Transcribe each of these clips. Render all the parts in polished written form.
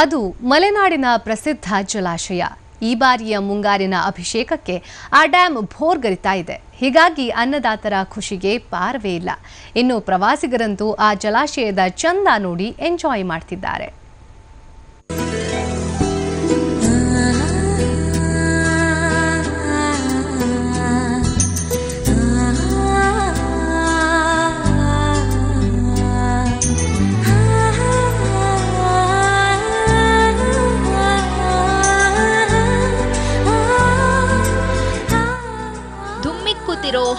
ಅದು ಮಲೆನಾಡಿನ ಪ್ರಸಿದ್ಧ ಜಲಾಶಯ. ಈ ಬಾರಿಯ ಮುಂಗಾರಿನ ಅಭಿಷೇಕಕ್ಕೆ ಆ ಡ್ಯಾಮ್ ಭೋರ್ಗರಿತಾ ಇದೆ. ಹೀಗಾಗಿ ಅನ್ನದಾತರ ಖುಷಿಗೆ ಪಾರವೇ ಇಲ್ಲ. ಇನ್ನು ಪ್ರವಾಸಿಗರಂತೂ ಆ ಜಲಾಶಯದ ಚಂದ ನೋಡಿ ಎಂಜಾಯ್ ಮಾಡ್ತಿದ್ದಾರೆ.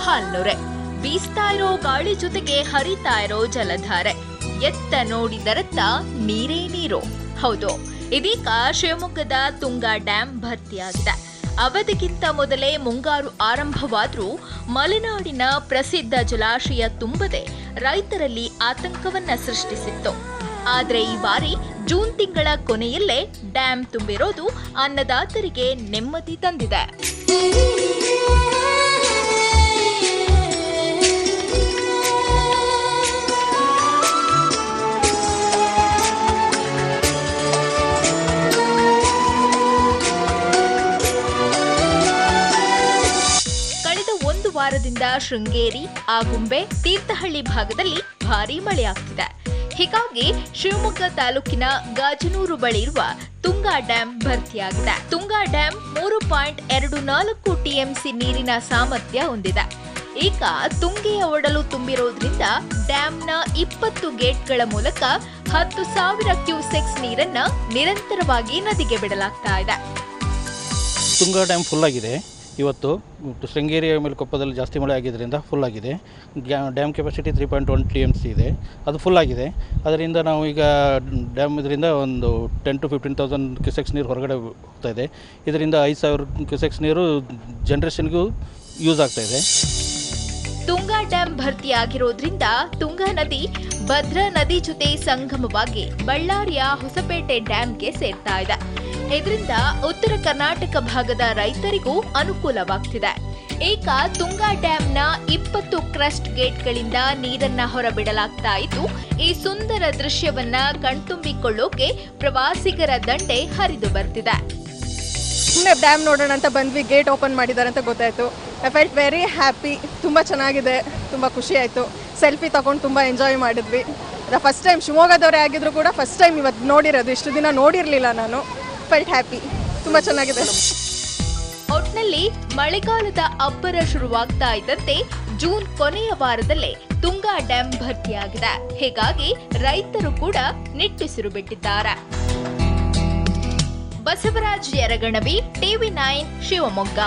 ಹಾಲ್ನೊರೆ ಬೀಸ್ತಾ ಇರೋ ಗಾಳಿ ಜೊತೆಗೆ ಹರಿತಾ ಇರೋ ಜಲಧಾರೆ, ಎತ್ತ ನೋಡಿದರತ್ತ ನೀರೇ ನೀರು. ಹೌದು, ಇದೀಗ ಶಿವಮೊಗ್ಗದ ತುಂಗಾ ಡ್ಯಾಂ ಭರ್ತಿಯಾಗಿದೆ. ಅವಧಿಗಿಂತ ಮೊದಲೇ ಮುಂಗಾರು ಆರಂಭವಾದರೂ ಮಲೆನಾಡಿನ ಪ್ರಸಿದ್ಧ ಜಲಾಶಯ ತುಂಬದೆ ರೈತರಲ್ಲಿ ಆತಂಕವನ್ನ ಸೃಷ್ಟಿಸಿತ್ತು. ಆದ್ರೆ ಈ ಬಾರಿ ಜೂನ್ ತಿಂಗಳ ಕೊನೆಯಲ್ಲೇ ಡ್ಯಾಂ ತುಂಬಿರೋದು ಅನ್ನದಾತರಿಗೆ ನೆಮ್ಮದಿ ತಂದಿದೆ. ವಾರದಿಂದ ಶೃಂಗೇರಿ, ಆಗುಂಬೆ, ತೀರ್ಥಹಳ್ಳಿ ಭಾಗದಲ್ಲಿ ಭಾರೀ ಮಳೆಯಾಗ್ತಿದೆ. ಹೀಗಾಗಿ ಶಿವಮೊಗ್ಗ ತಾಲೂಕಿನ ಗಾಜನೂರು ಬಳಿ ಇರುವ ತುಂಗಾ ಡ್ಯಾಂ ಭರ್ತಿಯಾಗಿದೆ. ತುಂಗಾ ಡ್ಯಾಂ 3.24 ಟಿಎಂಸಿ ನೀರಿನ ಸಾಮರ್ಥ್ಯ ಹೊಂದಿದೆ. ಈಗ ತುಂಗೆಯ ಒಡಲು ತುಂಬಿರೋದ್ರಿಂದ ಡ್ಯಾಂನ 20 ಗೇಟ್ಗಳ ಮೂಲಕ 10,000 ಕ್ಯೂಸೆಕ್ಸ್ ನೀರನ್ನ ನಿರಂತರವಾಗಿ ನದಿಗೆ ಬಿಡಲಾಗ್ತಾ ಇದೆ. ತುಂಗಾ ಡ್ಯಾಂ ಫುಲ್ ಆಗಿದೆ. ಇವತ್ತು ಶೃಂಗೇರಿ ಆಮೇಲೆ ಕೊಪ್ಪದಲ್ಲಿ ಜಾಸ್ತಿ ಮಳೆ ಆಗಿದ್ದರಿಂದ ಫುಲ್ ಆಗಿದೆ. ಡ್ಯಾಮ್ ಕೆಪಾಸಿಟಿ 3.1 TMC ಇದೆ, ಅದು ಫುಲ್ ಆಗಿದೆ. ಅದರಿಂದ ನಾವು ಈಗ ಡ್ಯಾಮ್ ಇದರಿಂದ ಒಂದು 10,000 to 15,000 ಕ್ಯೂಸೆಕ್ಸ್ ನೀರು ಹೊರಗಡೆ ಹೋಗ್ತಾ ಇದೆ. ಇದರಿಂದ 5,000 ಕ್ಯೂಸೆಕ್ಸ್ ನೀರು ಜನರೇಷನ್ಗೂ ಯೂಸ್ ಆಗ್ತಾ ಇದೆ. ತುಂಗಾ ಡ್ಯಾಂ ಭರ್ತಿಯಾಗಿರೋದ್ರಿಂದ ತುಂಗಾ ನದಿ ಭದ್ರಾ ನದಿ ಜೊತೆ ಸಂಗಮವಾಗಿ ಬಳ್ಳಾರಿಯ ಹೊಸಪೇಟೆ ಡ್ಯಾಂಗೆ ಸೇರ್ತಾ ಇದೆ. ಇದರಿಂದ ಉತ್ತರ ಕರ್ನಾಟಕ ಭಾಗದ ರೈತರಿಗೂ ಅನುಕೂಲವಾಗ್ತಿದೆ. ಈಗ ತುಂಗಾ ಡ್ಯಾಂನ 20 ಕ್ರಸ್ಟ್ ಗೇಟ್ಗಳಿಂದ ನೀರನ್ನ ಹೊರಬಿಡಲಾಗ್ತಾ ಇದ್ದು, ಈ ಸುಂದರ ದೃಶ್ಯವನ್ನ ಕಣ್ತುಂಬಿಕೊಳ್ಳೋಕೆ ಪ್ರವಾಸಿಗರ ದಂಡೆ ಹರಿದು ಬರ್ತಿದೆ. ಸುಮ್ಮನೆ ಡ್ಯಾಮ್ ನೋಡೋಣ ಅಂತ ಬಂದ್ವಿ, ಗೇಟ್ ಓಪನ್ ಮಾಡಿದ್ದಾರೆ ಅಂತ ಗೊತ್ತಾಯ್ತು. I felt very happy. ತುಂಬ ಚೆನ್ನಾಗಿದೆ, ತುಂಬ ಖುಷಿ ಆಯಿತು. ಸೆಲ್ಫಿ ತಗೊಂಡು ತುಂಬ ಎಂಜಾಯ್ ಮಾಡಿದ್ವಿ. ಫಸ್ಟ್ ಟೈಮ್ ಶಿವಮೊಗ್ಗದವರೇ ಆಗಿದ್ರು ಕೂಡ ಫಸ್ಟ್ ಟೈಮ್ ಇವತ್ತು ನೋಡಿರೋದು. ಇಷ್ಟು ದಿನ ನೋಡಿರಲಿಲ್ಲ ನಾನು. ಫೆಲ್ಟ್ ಹ್ಯಾಪಿ, ತುಂಬ ಚೆನ್ನಾಗಿದೆ. ಒಟ್ನಲ್ಲಿ ಮಳೆಗಾಲದ ಅಬ್ಬರ ಶುರುವಾಗ್ತಾ ಇದ್ದಂತೆ ಜೂನ್ ಕೊನೆಯ ವಾರದಲ್ಲೇ ತುಂಗಾ ಡ್ಯಾಂ ಭರ್ತಿಯಾಗಿದೆ. ಹೀಗಾಗಿ ರೈತರು ಕೂಡ ನಿಟ್ಟುಸಿರು ಬಿಟ್ಟಿದ್ದಾರೆ. ಬಸವರಾಜ್ ಯರಗಣವಿ, TV9 ಶಿವಮೊಗ್ಗ.